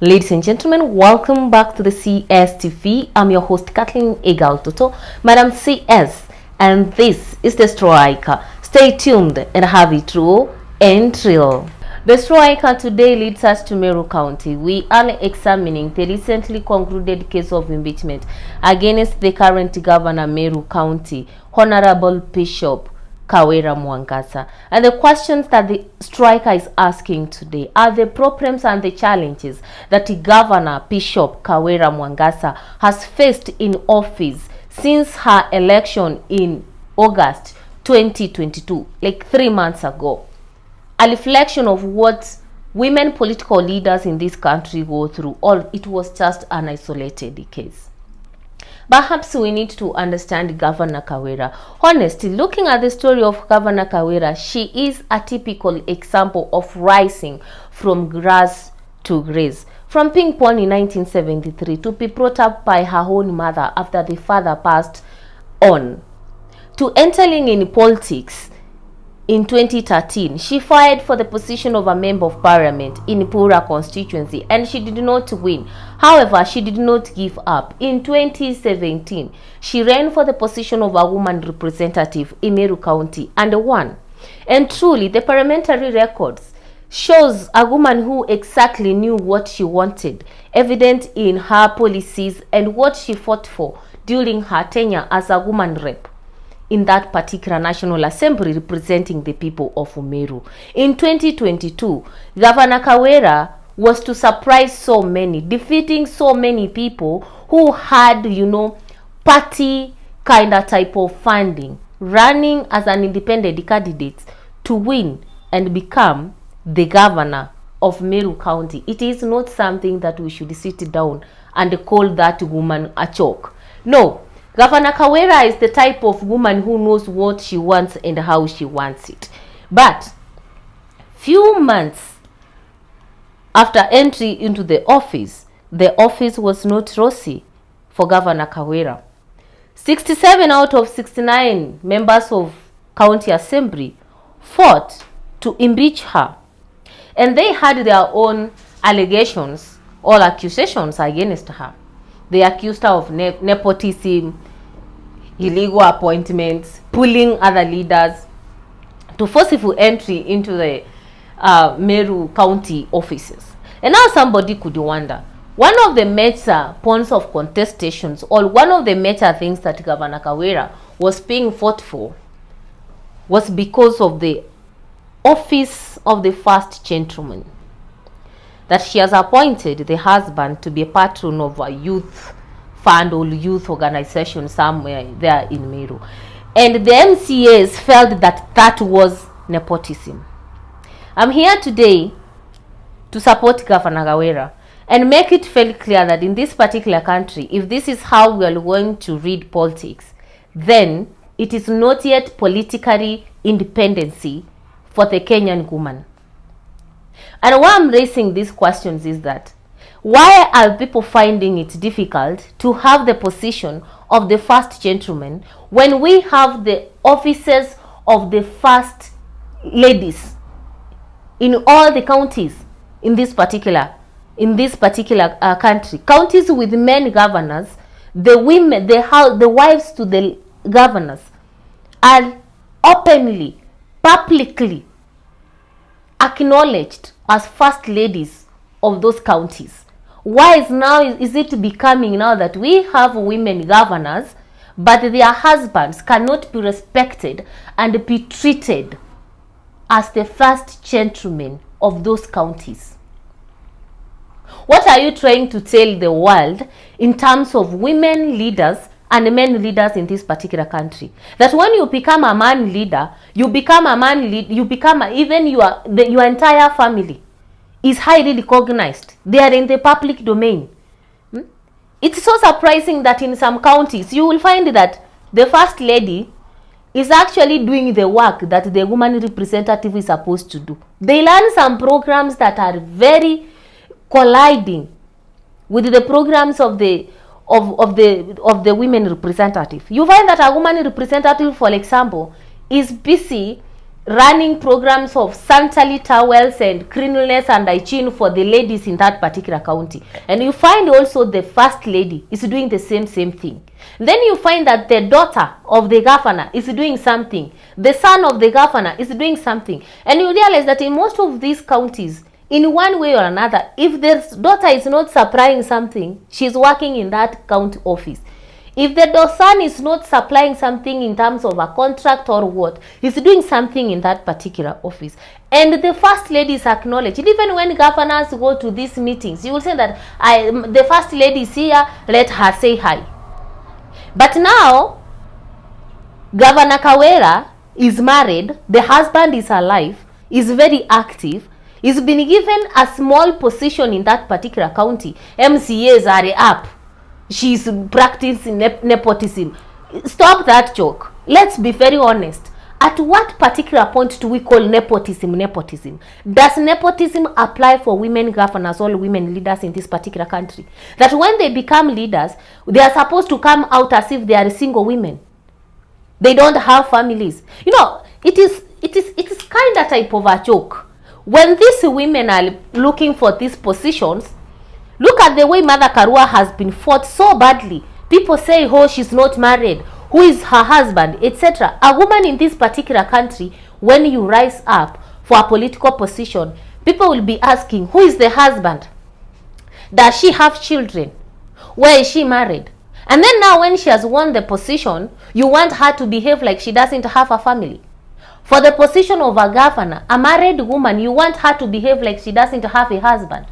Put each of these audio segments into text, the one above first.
Ladies and gentlemen, welcome back to the CSTV. I'm your host, Kathleen Egal-Toto, Madam CS, and this is The Striker. Stay tuned and have it raw and real. The Striker today leads us to Meru County. We are examining the recently concluded case of impeachment against the current governor, Meru County, Honorable Bishop Kawira Mwangasa. And the questions that the striker is asking today are the problems and the challenges that the Governor Bishop Kawira Mwangasa has faced in office since her election in August 2022, like 3 months ago. A reflection of what women political leaders in this country go through, or it was just an isolated case. Perhaps we need to understand Governor Kawira. Honestly, looking at the story of Governor Kawira, she is a typical example of rising from grass to grace. From being born in 1973 to be brought up by her own mother after the father passed on, to entering in politics in 2013, she fired for the position of a member of parliament in Pura constituency and she did not win. However, she did not give up. In 2017, she ran for the position of a woman representative in Meru County and won. And truly, the parliamentary records shows a woman who exactly knew what she wanted, evident in her policies and what she fought for during her tenure as a woman rep in that particular National Assembly representing the people of Meru. In 2022, Governor Kawira was to surprise so many, defeating so many people who had, party kind of type of funding, running as an independent candidate to win and become the governor of Meru County. It is not something that we should sit down and call that woman a joke. No. Governor Kawira is the type of woman who knows what she wants and how she wants it. But few months after entry into the office was not rosy for Governor Kawira. 67 out of 69 members of County Assembly fought to impeach her. And they had their own allegations or accusations against her. They accused her of nepotism, illegal appointments, pulling other leaders to forceful entry into the Meru County offices. And now somebody could wonder, one of the major points of contestations or one of the major things that Governor Kawira was being fought for was because of the office of the first gentleman, that she has appointed the husband to be a patron of a youth fund or youth organization somewhere there in Meru. And the MCAs felt that that was nepotism. I'm here today to support Governor Kawira and make it very clear that in this particular country, if this is how we are going to read politics, then it is not yet politically independency for the Kenyan woman. And why I'm raising these questions is that why are people finding it difficult to have the position of the first gentleman when we have the offices of the first ladies in all the counties in this particular country? Counties with men governors, the women, the wives to the governors are openly, publicly acknowledged as first ladies of those counties. Why is it becoming now that we have women governors, but their husbands cannot be respected and be treated as the first gentlemen of those counties? What are you trying to tell the world in terms of women leaders and men leaders in this particular country? That when you become a man leader, even your entire family is highly recognized. They are in the public domain. It's so surprising that in some counties you will find that the first lady is actually doing the work that the woman representative is supposed to do. They learn some programs that are very colliding with the programs of the women representative. You find that a woman representative, for example, is busy running programs of sanitary towels and cleanliness and hygiene for the ladies in that particular county. And you find also the first lady is doing the same thing. Then you find that the daughter of the governor is doing something. The son of the governor is doing something. And you realize that in most of these counties, in one way or another, if the daughter is not supplying something, she's working in that county office. If the son is not supplying something in terms of a contract or what, he's doing something in that particular office. And the first lady is acknowledged. Even when governors go to these meetings, you will say that the first lady is here, let her say hi. But now, Governor Kawira is married, the husband is alive, is very active, is been given a small position in that particular county. MCAs are up. She's practicing nepotism. Stop that joke. Let's be very honest. At what particular point do we call nepotism nepotism? Does nepotism apply for women governors or women leaders in this particular country? That when they become leaders, they are supposed to come out as if they are single women. They don't have families. You know, it is kind of type of a joke. When these women are looking for these positions, look at the way Mother Karua has been fought so badly. People say, oh, she's not married. Who is her husband, etc. A woman in this particular country, when you rise up for a political position, people will be asking, who is the husband? Does she have children? Where is she married? And then now when she has won the position, you want her to behave like she doesn't have a family. For the position of a governor, a married woman, you want her to behave like she doesn't have a husband.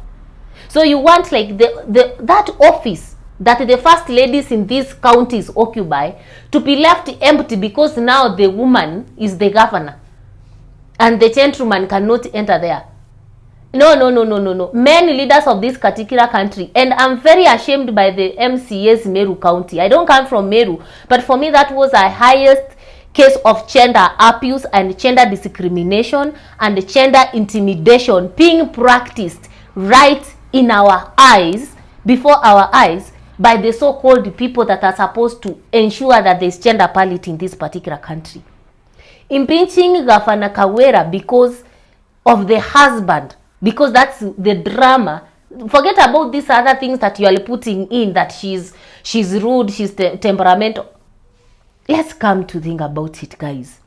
So you want like that office that the first ladies in these counties occupy to be left empty because now the woman is the governor and the gentleman cannot enter there. No. Men leaders of this particular country, and I'm very ashamed by the MCAs Meru County. I don't come from Meru, but for me that was a highest case of gender abuse and gender discrimination and gender intimidation being practiced right in our eyes, before our eyes, by the so-called people that are supposed to ensure that there's gender parity in this particular country. Impeaching Governor Kawira because of the husband, because that's the drama. Forget about these other things that you are putting in, that she's rude, she's temperamental. Let's come to think about it, guys.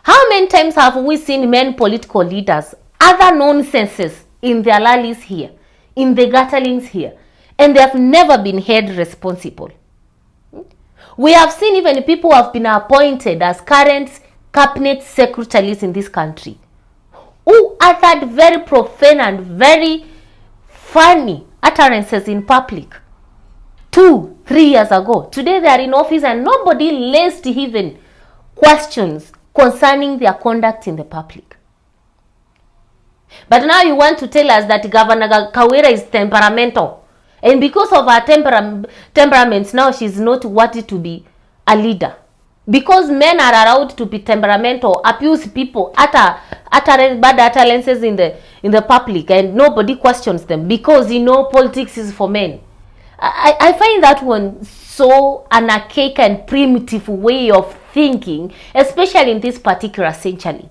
How many times have we seen men political leaders, other nonsenses in their rallies here, in the gatherings here, and they have never been held responsible? We have seen even people who have been appointed as current cabinet secretaries in this country who uttered very profane and very funny utterances in public 2-3 years ago. Today they are in office and nobody raised even questions concerning their conduct in the public. But now you want to tell us that Governor Kawira is temperamental. And because of her temperaments, now she's not worthy to be a leader. Because men are allowed to be temperamental, abuse people, utter bad utterances in the public, and nobody questions them because politics is for men. I find that one so an archaic and primitive way of thinking, especially in this particular century.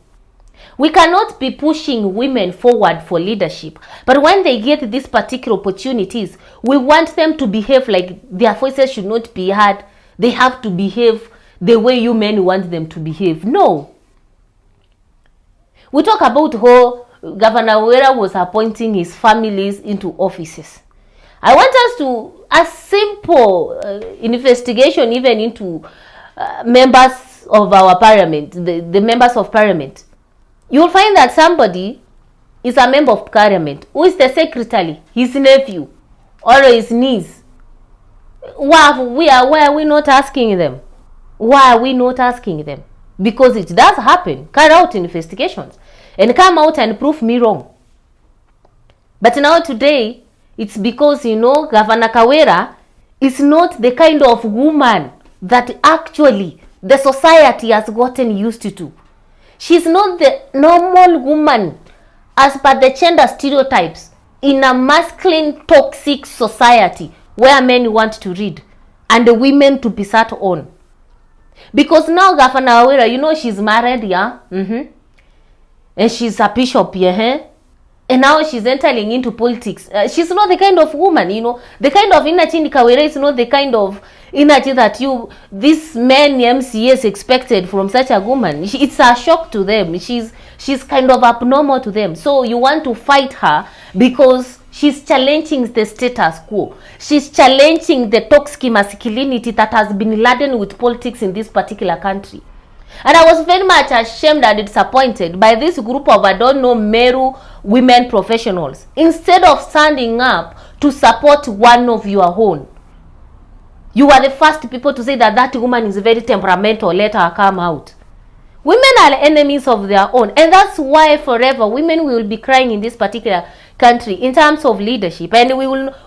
We cannot be pushing women forward for leadership, but when they get these particular opportunities, we want them to behave like their voices should not be heard. They have to behave the way you men want them to behave. No. We talk about how Governor Kawira was appointing his families into offices. I want us to a simple investigation even into members of our parliament, the members of parliament. You will find that somebody is a member of parliament who is the secretary, his nephew, or his niece. Why are we not asking them? Why are we not asking them? Because it does happen. Carry out investigations and come out and prove me wrong. But now today, it's because, Governor Kawira is not the kind of woman that actually the society has gotten used to. She's not the normal woman as per the gender stereotypes in a masculine toxic society where men want to read and the women to be sat on. Because now Governor Kawira, you know, she's married, yeah? And she's a bishop, yeah? And now she's entering into politics. She's not the kind of woman, you know. The kind of energy in Kawira is not the kind of energy that this men MCAs expected from such a woman. It's a shock to them. She's kind of abnormal to them. So you want to fight her because she's challenging the status quo. She's challenging the toxic masculinity that has been laden with politics in this particular country. And I was very much ashamed and disappointed by this group of, I don't know, Meru women professionals. Instead of standing up to support one of your own, you are the first people to say that that woman is very temperamental, let her come out. Women are enemies of their own, and that's why forever women will be crying in this particular country in terms of leadership, and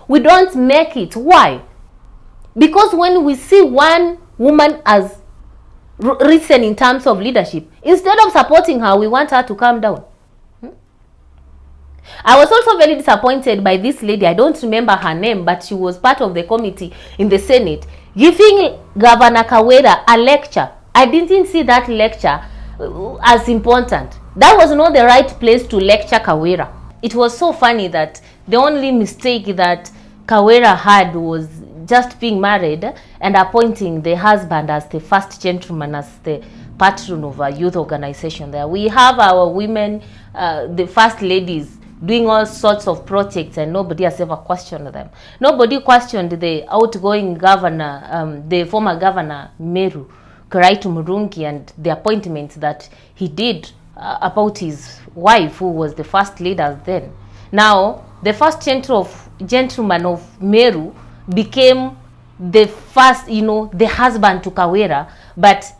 we don't make it. Why? Because when we see one woman as risen in terms of leadership, instead of supporting her, we want her to calm down. I was also very disappointed by this lady. I don't remember her name, but she was part of the committee in the Senate giving Governor Kawira a lecture. I didn't see that lecture as important. That was not the right place to lecture Kawira. It was so funny that the only mistake that Kawira had was just being married and appointing the husband as the first gentleman, as the patron of a youth organization there. We have our women, the first ladies, doing all sorts of projects, and nobody has ever questioned them. Nobody questioned the outgoing governor, the former governor, Meru, Kiraitu Murungi, and the appointments that he did about his wife, who was the first leader then. Now, the first gentleman of Meru became the first, you know, the husband to Kawira, but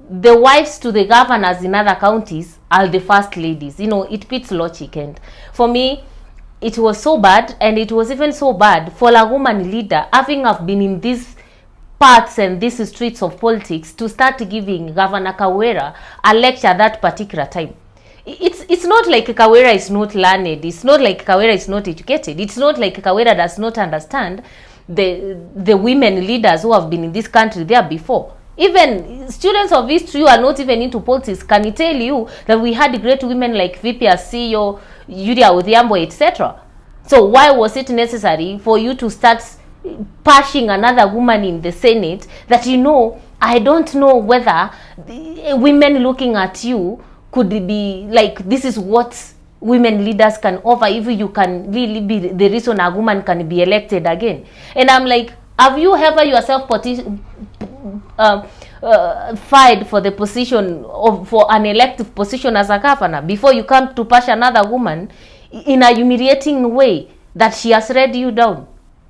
the wives to the governors in other counties are the first ladies. You know, it beats logic. And for me, it was so bad, and it was even so bad for a woman leader, having have been in these parts and these streets of politics, to start giving Governor Kawira a lecture at that particular time. It's not like Kawira is not learned. It's not like Kawira is not educated. It's not like Kawira does not understand the women leaders who have been in this country there before. Even students of history who are not even into politics can tell you that we had great women like VP CEO, Julia Odhiambo, etc. So why was it necessary for you to start pushing another woman in the Senate that, you know, I don't know whether women looking at you could be like, this is what women leaders can offer, if you can really be the reason a woman can be elected again. And I'm like, have you ever yourself fight for the position for an elective position as a governor before you come to push another woman in a humiliating way that she has let you down?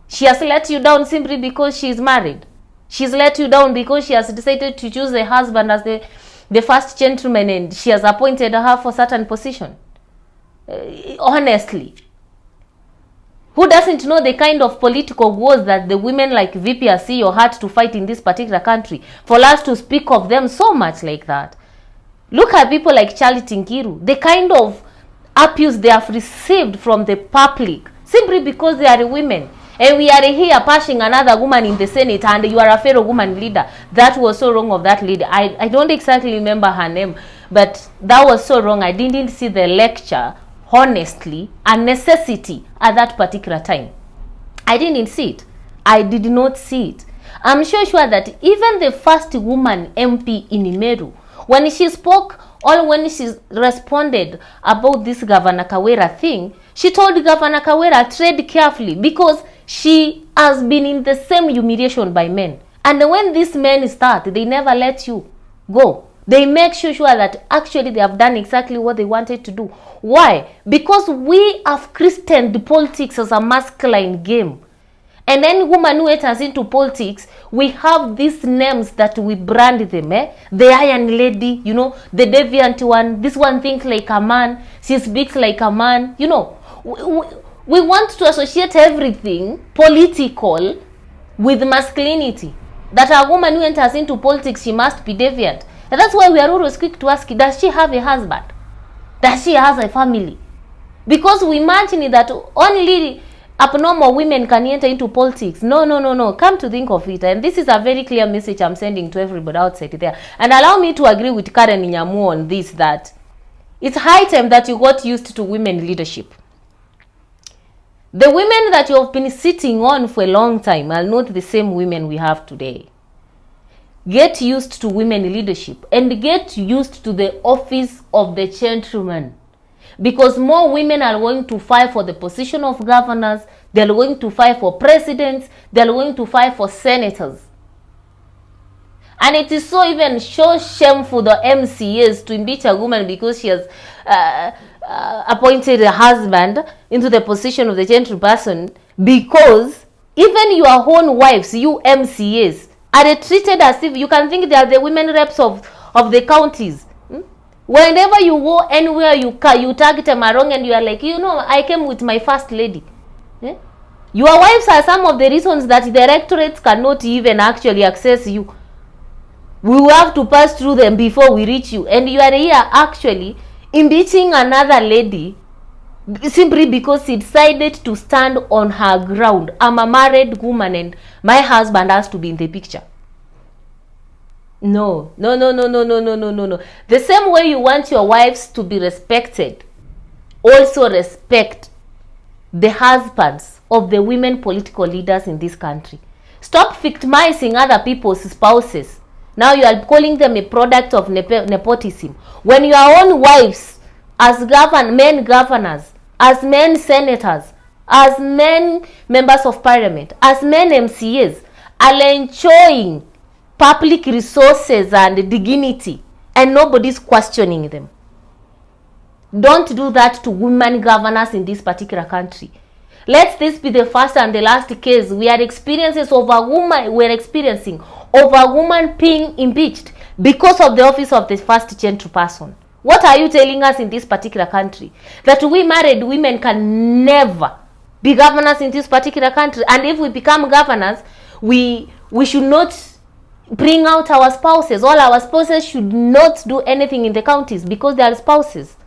She has let you down simply because she is married. She's let you down because she has decided to choose the husband as the first gentleman, and she has appointed her for certain position. Honestly, who doesn't know the kind of political wars that the women like VP CEO had to fight in this particular country for us to speak of them so much like that? Look at people like Charity Ngiru, the kind of abuse they have received from the public simply because they are women. And we are here pushing another woman in the Senate, and you are a fellow woman leader. That was so wrong of that lady. I don't exactly remember her name, but that was so wrong. I didn't see the lecture, honestly, a necessity at that particular time. I didn't see it. I did not see it. I'm sure that even the first woman MP in Meru, when she spoke, or when she responded about this Governor Kawira thing, she told Governor Kawira, tread carefully, because she has been in the same humiliation by men. And when these men start, they never let you go. They make sure that actually they have done exactly what they wanted to do. Why? Because we have christened politics as a masculine game. And any woman who enters into politics, we have these names that we brand them. The Iron Lady, you know, the deviant one. This one thinks like a man. She speaks like a man. You know, we want to associate everything political with masculinity. That a woman who enters into politics, she must be deviant. And that's why we are always quick to ask, does she have a husband? Does she have a family? Because we imagine that only abnormal women can enter into politics. No, no, no, no. Come to think of it, and this is a very clear message I'm sending to everybody outside there. And allow me to agree with Karen Nyamu on this, that it's high time that you got used to women leadership. The women that you have been sitting on for a long time are not the same women we have today. Get used to women leadership and get used to the office of the gentleman. Because more women are going to fight for the position of governors, they're going to fight for presidents, they're going to fight for senators. And it is so even so shameful the MCAs to impeach a woman because she has appointed a husband into the position of the gentleperson, because even your own wives, you MCAs, are treated as if you can think they are the women reps of the counties. Whenever you go anywhere, you target them wrong and you are like, you know, I came with my first lady. Your wives are some of the reasons that the directorates cannot even actually access you. We will have to pass through them before we reach you. And you are here actually impeaching another lady simply because she decided to stand on her ground. I'm a married woman and my husband has to be in the picture. No, no, no, no, no, no, no, no, no, no. The same way you want your wives to be respected, also respect the husbands of the women political leaders in this country. Stop victimizing other people's spouses. Now you are calling them a product of nepotism. When your own wives, as men governors, as men senators, as men members of parliament, as men MCAs, are enjoying public resources and dignity, and nobody's questioning them. Don't do that to women governors in this particular country. Let this be the first and the last case we are experiencing of a woman being impeached because of the office of the first gentleperson. What are you telling us in this particular country? That we married women can never be governors in this particular country, and if we become governors, we should not bring out our spouses. All our spouses should not do anything in the counties because they are spouses.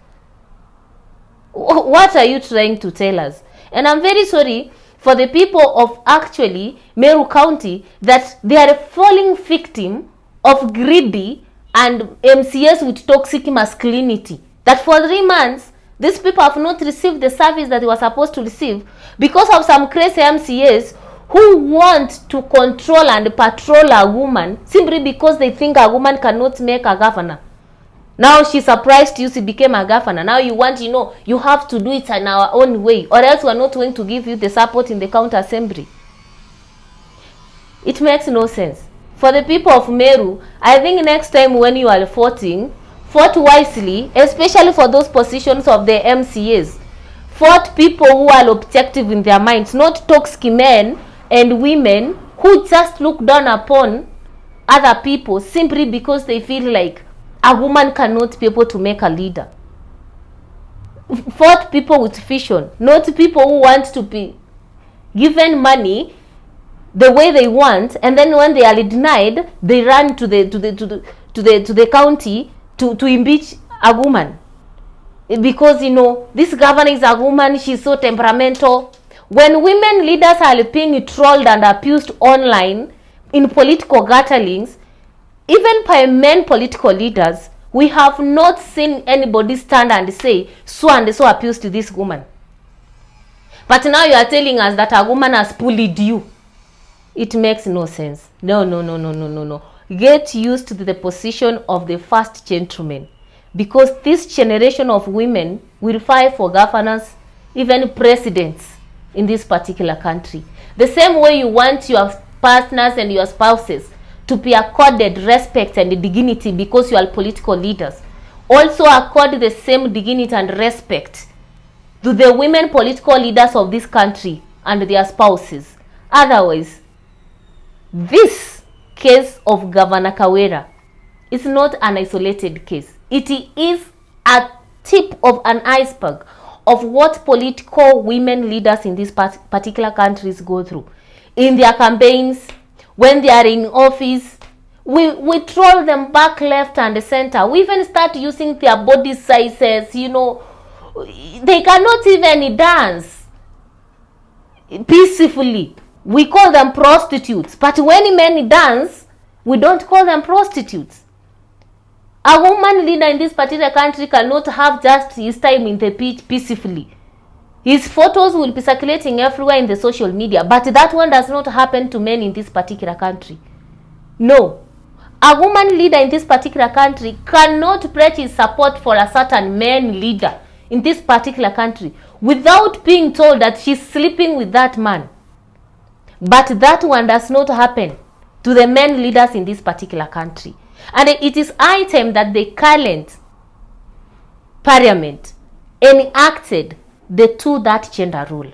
What are you trying to tell us? And I'm very sorry for the people of actually Meru County that they are falling victim of greedy and MCS with toxic masculinity. That for 3 months, these people have not received the service that they were supposed to receive because of some crazy MCAs who want to control and patrol a woman simply because they think a woman cannot make a governor. Now she surprised you, she became a governor. Now you want, you have to do it in our own way, or else we are not going to give you the support in the county assembly. It makes no sense. For the people of Meru, I think next time when you are voting, vote wisely, especially for those positions of the MCAs. Vote people who are objective in their minds, not toxic men and women who just look down upon other people simply because they feel like a woman cannot be able to make a leader. Vote people with vision, not people who want to be given money the way they want, and then when they are denied, they run to the county to impeach a woman because this governor is a woman, she's so temperamental. When women leaders are being trolled and abused online in political gatherings, even by men political leaders, we have not seen anybody stand and say, so and so abused this woman. But now you are telling us that a woman has bullied you. It makes no sense. No, no, no, no, no, no, no. Get used to the position of the first gentleman. Because this generation of women will fight for governors, even presidents in this particular country. The same way you want your partners and your spouses to be accorded respect and dignity because you are political leaders, also accord the same dignity and respect to the women political leaders of this country and their spouses. Otherwise, this case of Governor Kawira is not an isolated case. It is a tip of an iceberg of what political women leaders in these particular countries go through in their campaigns. When they are in office, we troll them back left and center. We even start using their body sizes. They cannot even dance. peacefully, we call them prostitutes. But when men dance, we don't call them prostitutes. A woman leader in this particular country cannot have just his time in the pitch peacefully. His photos will be circulating everywhere in the social media, but that one does not happen to men in this particular country. No. A woman leader in this particular country cannot pledge his support for a certain man leader in this particular country without being told that she's sleeping with that man. But that one does not happen to the men leaders in this particular country. And it is high time that the current parliament enacted the two that gender rule.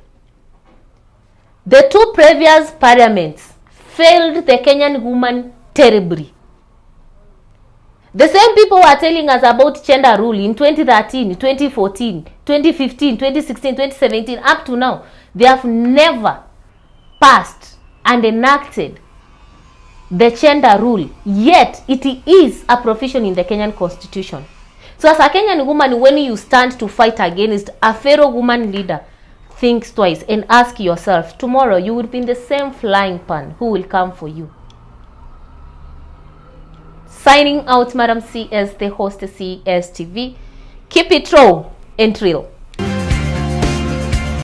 The two previous parliaments failed the Kenyan woman terribly. The same people were telling us about gender rule in 2013, 2014, 2015, 2016, 2017, up to now. They have never passed and enacted the gender rule, yet it is a provision in the Kenyan constitution. So as a Kenyan woman, when you stand to fight against a fellow woman leader, think twice and ask yourself, tomorrow you will be in the same flying pan. Who will come for you? Signing out, Madam CS, the host of CS TV. Keep it raw and real.